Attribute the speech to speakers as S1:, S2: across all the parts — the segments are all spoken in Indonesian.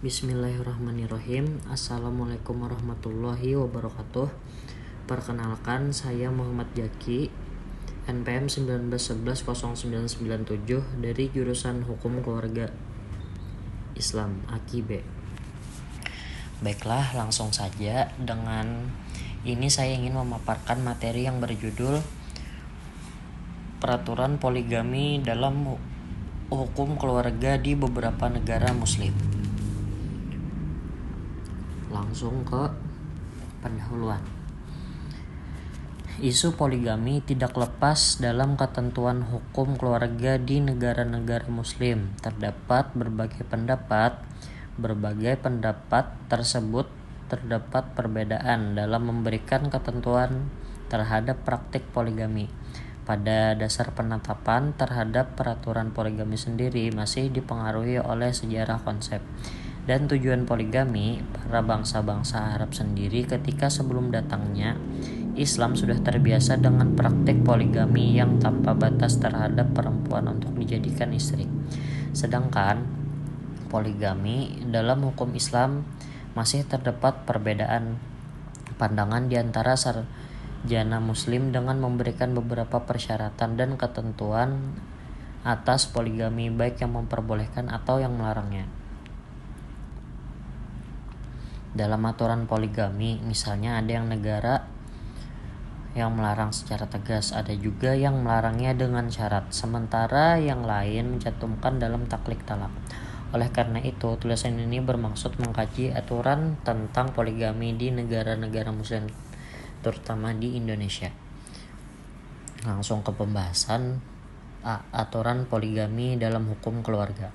S1: Bismillahirrahmanirrahim. Assalamualaikum warahmatullahi wabarakatuh. Perkenalkan, saya Muhammad Jaki, NPM 19110997 dari jurusan Hukum Keluarga Islam AKIB. Baiklah, langsung saja. Dengan ini saya ingin memaparkan materi yang berjudul Peraturan Poligami dalam Hukum Keluarga di beberapa negara Muslim. Langsung ke pendahuluan. Isu poligami tidak lepas dalam ketentuan hukum keluarga di negara-negara Muslim. Terdapat berbagai pendapat tersebut terdapat perbedaan dalam memberikan ketentuan terhadap praktik poligami. Pada dasar penetapan terhadap peraturan poligami sendiri masih dipengaruhi oleh sejarah konsep dan tujuan poligami para bangsa-bangsa Arab sendiri ketika sebelum datangnya Islam sudah terbiasa dengan praktik poligami yang tanpa batas terhadap perempuan untuk dijadikan istri. Sedangkan poligami dalam hukum Islam masih terdapat perbedaan pandangan di antara sarjana Muslim dengan memberikan beberapa persyaratan dan ketentuan atas poligami, baik yang memperbolehkan atau yang melarangnya. Dalam aturan poligami, misalnya ada yang negara yang melarang secara tegas, ada juga yang melarangnya dengan syarat, sementara yang lain mencantumkan dalam taklid talak. Oleh karena itu, tulisan ini bermaksud mengkaji aturan tentang poligami di negara-negara Muslim, terutama di Indonesia. Langsung ke pembahasan aturan poligami dalam hukum keluarga.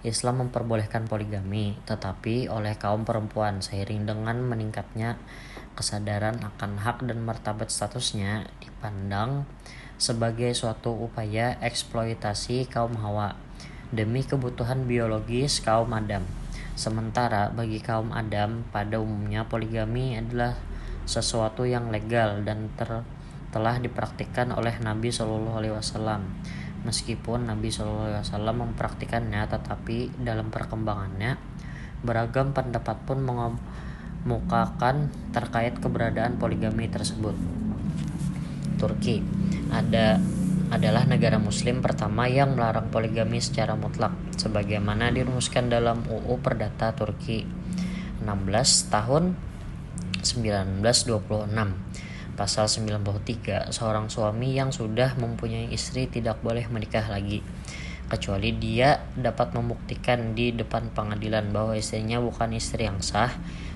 S1: Islam memperbolehkan poligami, tetapi oleh kaum perempuan seiring dengan meningkatnya kesadaran akan hak dan martabat statusnya dipandang sebagai suatu upaya eksploitasi kaum Hawa demi kebutuhan biologis kaum Adam. Sementara bagi kaum Adam pada umumnya poligami adalah sesuatu yang legal dan telah dipraktikkan oleh Nabi SAW. Meskipun Nabi SAW mempraktikannya, tetapi dalam perkembangannya beragam pendapat pun mengemukakan terkait keberadaan poligami tersebut. Turki adalah negara Muslim pertama yang melarang poligami secara mutlak, sebagaimana dirumuskan dalam UU Perdata Turki 16 tahun 1926. Pasal 93, seorang suami yang sudah mempunyai istri tidak boleh menikah lagi, kecuali dia dapat membuktikan di depan pengadilan bahwa istrinya bukan istri yang sah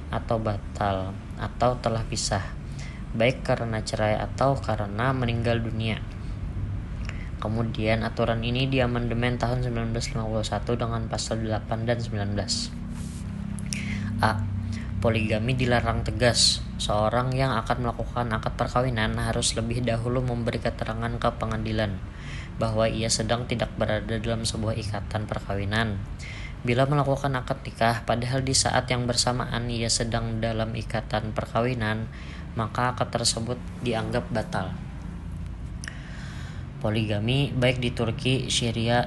S1: atau batal atau telah pisah, baik karena cerai atau karena meninggal dunia. Kemudian aturan ini diamandemen tahun 1951 dengan pasal 8 dan 19. Poligami dilarang tegas. Seorang yang akan melakukan akad perkawinan harus lebih dahulu memberi keterangan ke pengadilan bahwa ia sedang tidak berada dalam sebuah ikatan perkawinan. Bila melakukan akad nikah padahal di saat yang bersamaan ia sedang dalam ikatan perkawinan, maka akad tersebut dianggap batal. Poligami baik di Turki, Syria,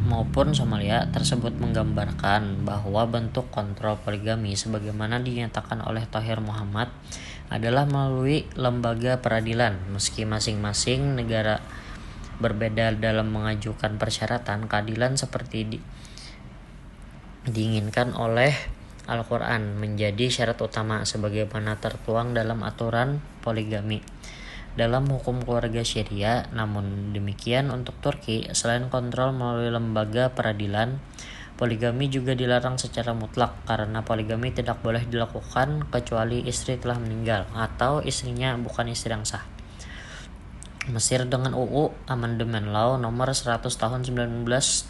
S1: maupun Somalia tersebut menggambarkan bahwa bentuk kontrol poligami sebagaimana dinyatakan oleh Thohir Muhammad adalah melalui lembaga peradilan. Meski masing-masing negara berbeda dalam mengajukan persyaratan, keadilan seperti diinginkan oleh Al-Quran menjadi syarat utama sebagaimana tertuang dalam aturan poligami dalam hukum keluarga Syria. Namun demikian untuk Turki, selain kontrol melalui lembaga peradilan, poligami juga dilarang secara mutlak karena poligami tidak boleh dilakukan kecuali istri telah meninggal atau istrinya bukan istri yang sah. Mesir dengan UU Amandemen Law nomor 100 tahun 1985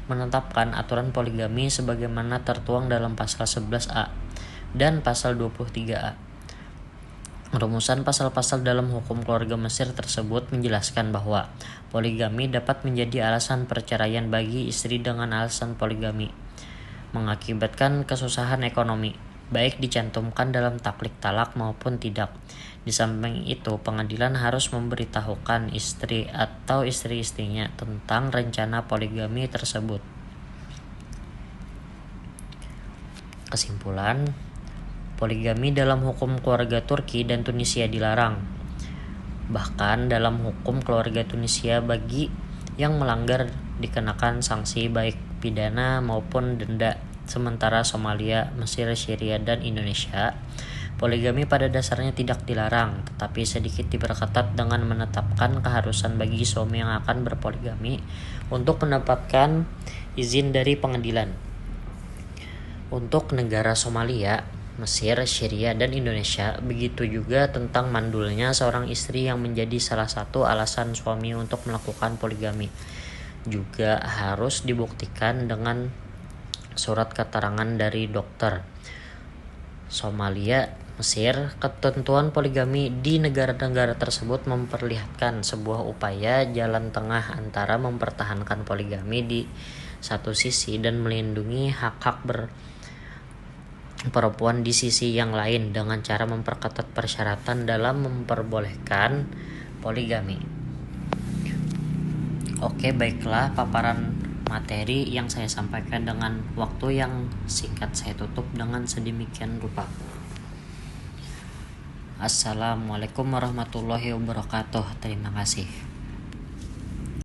S1: menetapkan aturan poligami sebagaimana tertuang dalam pasal 11A dan pasal 23A. Rumusan pasal-pasal dalam hukum keluarga Mesir tersebut menjelaskan bahwa poligami dapat menjadi alasan perceraian bagi istri dengan alasan poligami mengakibatkan kesusahan ekonomi, baik dicantumkan dalam taklid talak maupun tidak. Di samping itu, pengadilan harus memberitahukan istri atau istri-istrinya tentang rencana poligami tersebut. Kesimpulan, poligami dalam hukum keluarga Turki dan Tunisia dilarang. Bahkan dalam hukum keluarga Tunisia bagi yang melanggar dikenakan sanksi baik pidana maupun denda. Sementara Somalia, Mesir, Syria, dan Indonesia, poligami pada dasarnya tidak dilarang, tetapi sedikit diperketat dengan menetapkan keharusan bagi suami yang akan berpoligami untuk mendapatkan izin dari pengadilan. Untuk negara Somalia, Mesir, Syria, dan Indonesia, begitu juga tentang mandulnya seorang istri yang menjadi salah satu alasan suami untuk melakukan poligami, juga harus dibuktikan dengan surat keterangan dari dokter. Somalia, Mesir, ketentuan poligami di negara-negara tersebut memperlihatkan sebuah upaya jalan tengah antara mempertahankan poligami di satu sisi dan melindungi hak-hak perempuan di sisi yang lain dengan cara memperketat persyaratan dalam memperbolehkan poligami. Oke, baiklah paparan materi yang saya sampaikan dengan waktu yang singkat saya tutup dengan sedemikian rupa. Assalamualaikum warahmatullahi wabarakatuh. Terima kasih.